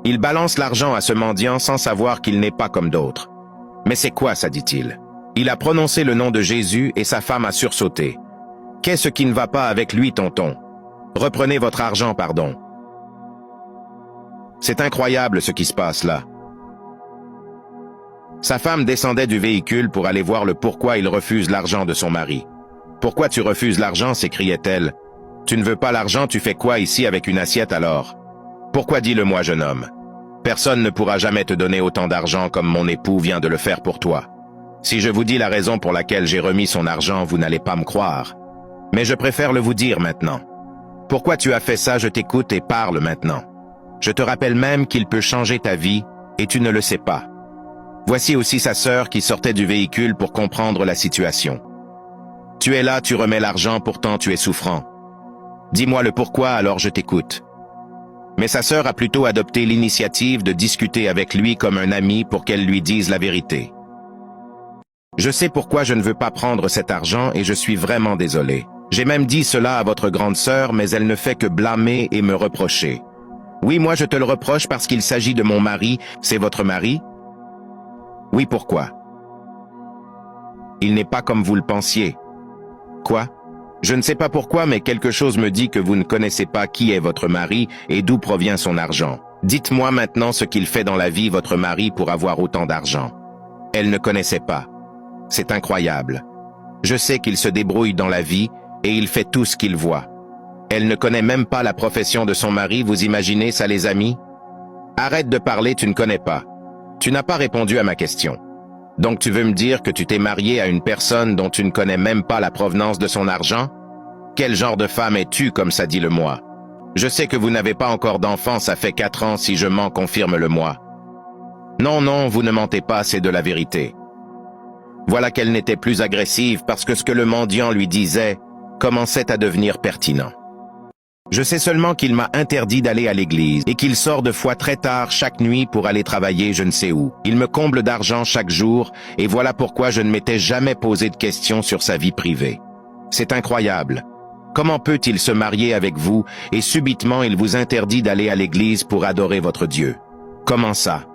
Il balance l'argent à ce mendiant sans savoir qu'il n'est pas comme d'autres. « Mais c'est quoi ça, dit-il. Il a prononcé le nom de Jésus et sa femme a sursauté. Qu'est-ce qui ne va pas avec lui, tonton? Reprenez votre argent, pardon. » C'est incroyable ce qui se passe là. Sa femme descendait du véhicule pour aller voir le pourquoi il refuse l'argent de son mari. « Pourquoi tu refuses l'argent ?» s'écriait-elle. « Tu ne veux pas l'argent, tu fais quoi ici avec une assiette alors? Pourquoi dis-le-moi, jeune homme? Personne ne pourra jamais te donner autant d'argent comme mon époux vient de le faire pour toi. Si je vous dis la raison pour laquelle j'ai remis son argent, vous n'allez pas me croire. Mais je préfère le vous dire maintenant. Pourquoi tu as fait ça, je t'écoute et parle maintenant. Je te rappelle même qu'il peut changer ta vie et tu ne le sais pas. » Voici aussi sa sœur qui sortait du véhicule pour comprendre la situation. « Tu es là, tu remets l'argent, pourtant tu es souffrant. Dis-moi le pourquoi, alors je t'écoute. » Mais sa sœur a plutôt adopté l'initiative de discuter avec lui comme un ami pour qu'elle lui dise la vérité. « Je sais pourquoi je ne veux pas prendre cet argent et je suis vraiment désolé. J'ai même dit cela à votre grande sœur, mais elle ne fait que blâmer et me reprocher. Oui, moi je te le reproche parce qu'il s'agit de mon mari. C'est votre mari? Oui, pourquoi? Il n'est pas comme vous le pensiez. Quoi? Je ne sais pas pourquoi, mais quelque chose me dit que vous ne connaissez pas qui est votre mari et d'où provient son argent. Dites-moi maintenant ce qu'il fait dans la vie, votre mari, pour avoir autant d'argent. » Elle ne connaissait pas. C'est incroyable. Je sais qu'il se débrouille dans la vie et il fait tout ce qu'il voit. Elle ne connaît même pas la profession de son mari, vous imaginez ça, les amis? Arrête de parler, tu ne connais pas. Tu n'as pas répondu à ma question. Donc tu veux me dire que tu t'es marié à une personne dont tu ne connais même pas la provenance de son argent? Quel genre de femme es-tu, comme ça dit le moi? Je sais que vous n'avez pas encore d'enfant, ça fait 4 ans, si je mens, confirme-le moi. Non, non, vous ne mentez pas, c'est de la vérité. Voilà qu'elle n'était plus agressive parce que ce que le mendiant lui disait commençait à devenir pertinent. Je sais seulement qu'il m'a interdit d'aller à l'église et qu'il sort de fois très tard chaque nuit pour aller travailler je ne sais où. Il me comble d'argent chaque jour et voilà pourquoi je ne m'étais jamais posé de questions sur sa vie privée. C'est incroyable. Comment peut-il se marier avec vous et subitement il vous interdit d'aller à l'église pour adorer votre Dieu? Comment ça?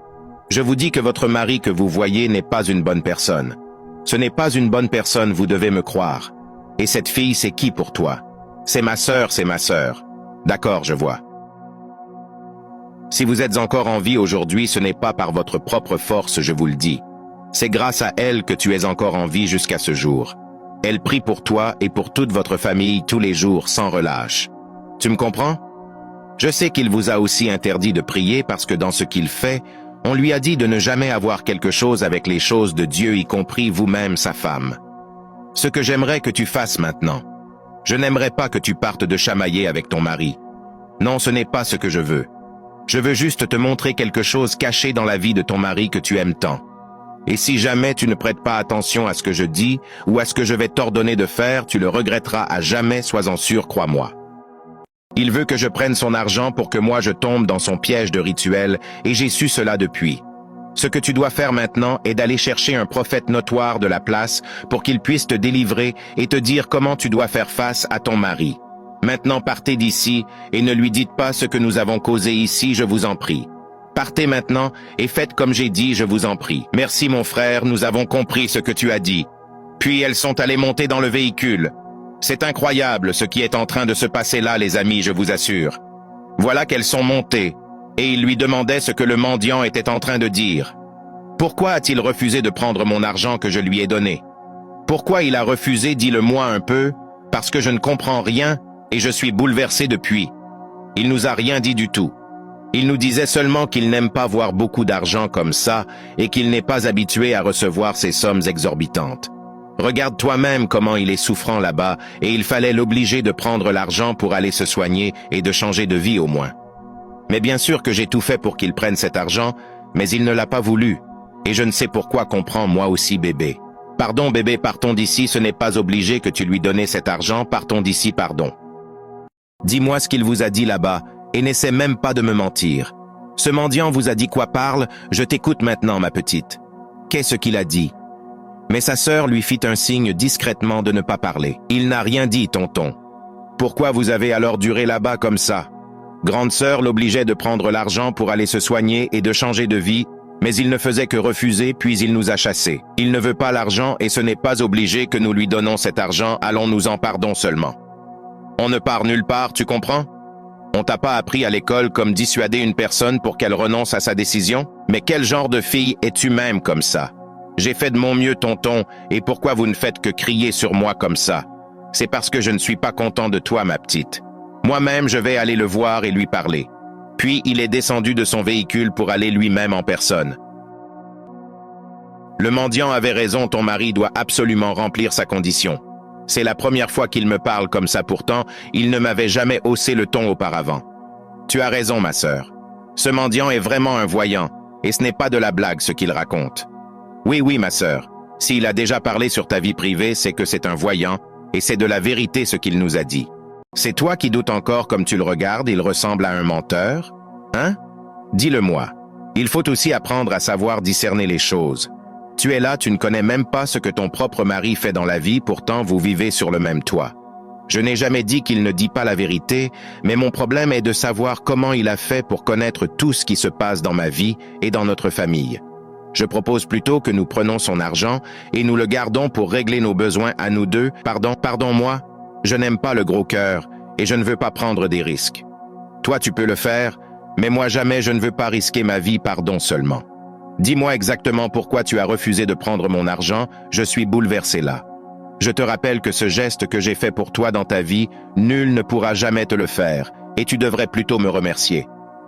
Je vous dis que votre mari que vous voyez n'est pas une bonne personne. Ce n'est pas une bonne personne, vous devez me croire. Et cette fille, c'est qui pour toi? C'est ma sœur, c'est ma sœur. D'accord, je vois. Si vous êtes encore en vie aujourd'hui, ce n'est pas par votre propre force, je vous le dis. C'est grâce à elle que tu es encore en vie jusqu'à ce jour. Elle prie pour toi et pour toute votre famille tous les jours sans relâche. Tu me comprends? Je sais qu'il vous a aussi interdit de prier parce que dans ce qu'il fait, on lui a dit de ne jamais avoir quelque chose avec les choses de Dieu, y compris vous-même, sa femme. Ce que j'aimerais que tu fasses maintenant, je n'aimerais pas que tu partes de chamailler avec ton mari. Non, ce n'est pas ce que je veux. Je veux juste te montrer quelque chose caché dans la vie de ton mari que tu aimes tant. Et si jamais tu ne prêtes pas attention à ce que je dis ou à ce que je vais t'ordonner de faire, tu le regretteras à jamais, sois-en sûr, crois-moi. Il veut que je prenne son argent pour que moi je tombe dans son piège de rituel, et j'ai su cela depuis. Ce que tu dois faire maintenant est d'aller chercher un prophète notoire de la place pour qu'il puisse te délivrer et te dire comment tu dois faire face à ton mari. Maintenant partez d'ici et ne lui dites pas ce que nous avons causé ici, je vous en prie. Partez maintenant et faites comme j'ai dit, je vous en prie. Merci mon frère, nous avons compris ce que tu as dit. Puis elles sont allées monter dans le véhicule. C'est incroyable ce qui est en train de se passer là, les amis, je vous assure. Voilà qu'elles sont montées, et il lui demandait ce que le mendiant était en train de dire. Pourquoi a-t-il refusé de prendre mon argent que je lui ai donné? Pourquoi il a refusé, dis-le-moi un peu, parce que je ne comprends rien et je suis bouleversé depuis. Il nous a rien dit du tout. Il nous disait seulement qu'il n'aime pas voir beaucoup d'argent comme ça et qu'il n'est pas habitué à recevoir ces sommes exorbitantes. Regarde toi-même comment il est souffrant là-bas et il fallait l'obliger de prendre l'argent pour aller se soigner et de changer de vie au moins. Mais bien sûr que j'ai tout fait pour qu'il prenne cet argent, mais il ne l'a pas voulu. Et je ne sais pourquoi comprends moi aussi bébé. Pardon bébé, partons d'ici, ce n'est pas obligé que tu lui donnes cet argent, partons d'ici, pardon. Dis-moi ce qu'il vous a dit là-bas, et n'essaie même pas de me mentir. Ce mendiant vous a dit quoi? Parle, je t'écoute maintenant ma petite. Qu'est-ce qu'il a dit? Mais sa sœur lui fit un signe discrètement de ne pas parler. Il n'a rien dit, tonton. Pourquoi vous avez alors duré là-bas comme ça? Grande sœur l'obligeait de prendre l'argent pour aller se soigner et de changer de vie, mais il ne faisait que refuser, puis il nous a chassés. Il ne veut pas l'argent et ce n'est pas obligé que nous lui donnons cet argent, allons-nous-en pardon seulement. On ne part nulle part, tu comprends? On t'a pas appris à l'école comme dissuader une personne pour qu'elle renonce à sa décision? Mais quel genre de fille es-tu même comme ça? J'ai fait de mon mieux, tonton, et pourquoi vous ne faites que crier sur moi comme ça? C'est parce que je ne suis pas content de toi, ma petite. Moi-même, je vais aller le voir et lui parler. Puis, il est descendu de son véhicule pour aller lui-même en personne. Le mendiant avait raison, ton mari doit absolument remplir sa condition. C'est la première fois qu'il me parle comme ça pourtant, il ne m'avait jamais haussé le ton auparavant. Tu as raison, ma sœur. Ce mendiant est vraiment un voyant, et ce n'est pas de la blague ce qu'il raconte. Oui, ma sœur, s'il a déjà parlé sur ta vie privée, c'est que c'est un voyant, et c'est de la vérité ce qu'il nous a dit. C'est toi qui doutes encore comme tu le regardes, il ressemble à un menteur? Hein? Dis-le-moi. Il faut aussi apprendre à savoir discerner les choses. Tu es là, tu ne connais même pas ce que ton propre mari fait dans la vie, pourtant vous vivez sur le même toit. Je n'ai jamais dit qu'il ne dit pas la vérité, mais mon problème est de savoir comment il a fait pour connaître tout ce qui se passe dans ma vie et dans notre famille. Je propose plutôt que nous prenons son argent et nous le gardons pour régler nos besoins à nous deux. Pardon-moi, je n'aime pas le gros cœur et je ne veux pas prendre des risques. Toi, tu peux le faire, mais moi jamais je ne veux pas risquer ma vie, pardon seulement. Dis-moi exactement pourquoi tu as refusé de prendre mon argent, je suis bouleversé là. Je te rappelle que ce geste que j'ai fait pour toi dans ta vie, nul ne pourra jamais te le faire, et tu devrais plutôt me remercier.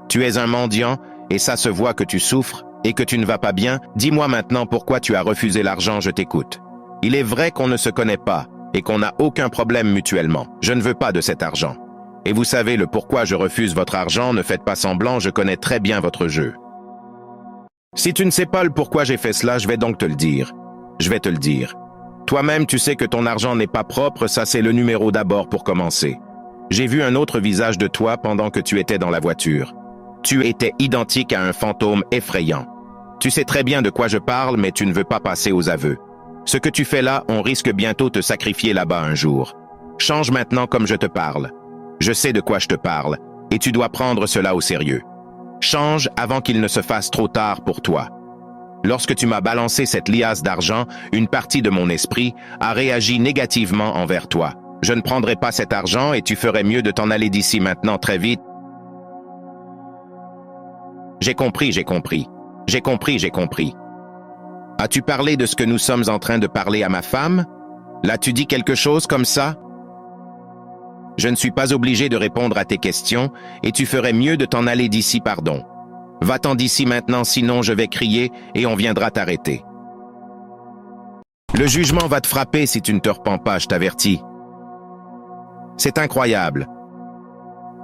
Tu es un mendiant, et ça se voit que tu souffres, et que tu ne vas pas bien. Dis-moi maintenant pourquoi tu as refusé l'argent, je t'écoute. Il est vrai qu'on ne se connaît pas, et qu'on n'a aucun problème mutuellement. Je ne veux pas de cet argent. Et vous savez le pourquoi je refuse votre argent, ne faites pas semblant, je connais très bien votre jeu. Si tu ne sais pas le pourquoi j'ai fait cela, je vais donc te le dire. Je vais te le dire. Toi-même, tu sais que ton argent n'est pas propre, ça c'est le numéro d'abord pour commencer. J'ai vu un autre visage de toi pendant que tu étais dans la voiture. Tu étais identique à un fantôme effrayant. Tu sais très bien de quoi je parle, mais tu ne veux pas passer aux aveux. Ce que tu fais là, on risque bientôt de te sacrifier là-bas un jour. Change maintenant comme je te parle. Je sais de quoi je te parle, et tu dois prendre cela au sérieux. Change avant qu'il ne se fasse trop tard pour toi. Lorsque tu m'as balancé cette liasse d'argent, une partie de mon esprit a réagi négativement envers toi. Je ne prendrai pas cet argent et tu ferais mieux de t'en aller d'ici maintenant très vite. J'ai compris. As-tu parlé de ce que nous sommes en train de parler à ma femme? L'as-tu dit quelque chose comme ça? Je ne suis pas obligé de répondre à tes questions et tu ferais mieux de t'en aller d'ici, pardon. Va-t'en d'ici maintenant, sinon je vais crier et on viendra t'arrêter. Le jugement va te frapper si tu ne te repens pas, je t'avertis. C'est incroyable.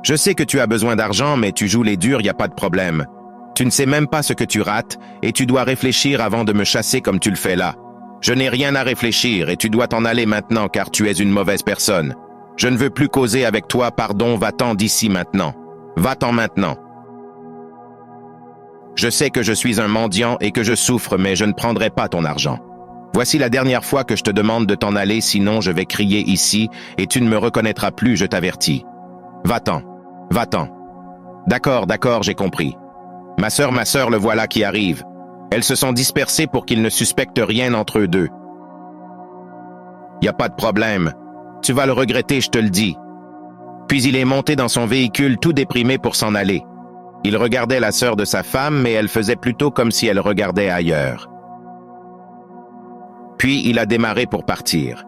Je sais que tu as besoin d'argent, mais tu joues les durs, y a pas de problème. Tu ne sais même pas ce que tu rates et tu dois réfléchir avant de me chasser comme tu le fais là. Je n'ai rien à réfléchir et tu dois t'en aller maintenant car tu es une mauvaise personne. Je ne veux plus causer avec toi, pardon, va-t'en d'ici maintenant. Va-t'en maintenant. Je sais que je suis un mendiant et que je souffre, mais je ne prendrai pas ton argent. Voici la dernière fois que je te demande de t'en aller, sinon je vais crier ici et tu ne me reconnaîtras plus, je t'avertis. Va-t'en. D'accord, j'ai compris. Ma sœur, le voilà qui arrive. Elles se sont dispersées pour qu'ils ne suspectent rien entre eux deux. Y a pas de problème. Tu vas le regretter, je te le dis. Puis il est monté dans son véhicule tout déprimé pour s'en aller. Il regardait la sœur de sa femme, mais elle faisait plutôt comme si elle regardait ailleurs. Puis il a démarré pour partir.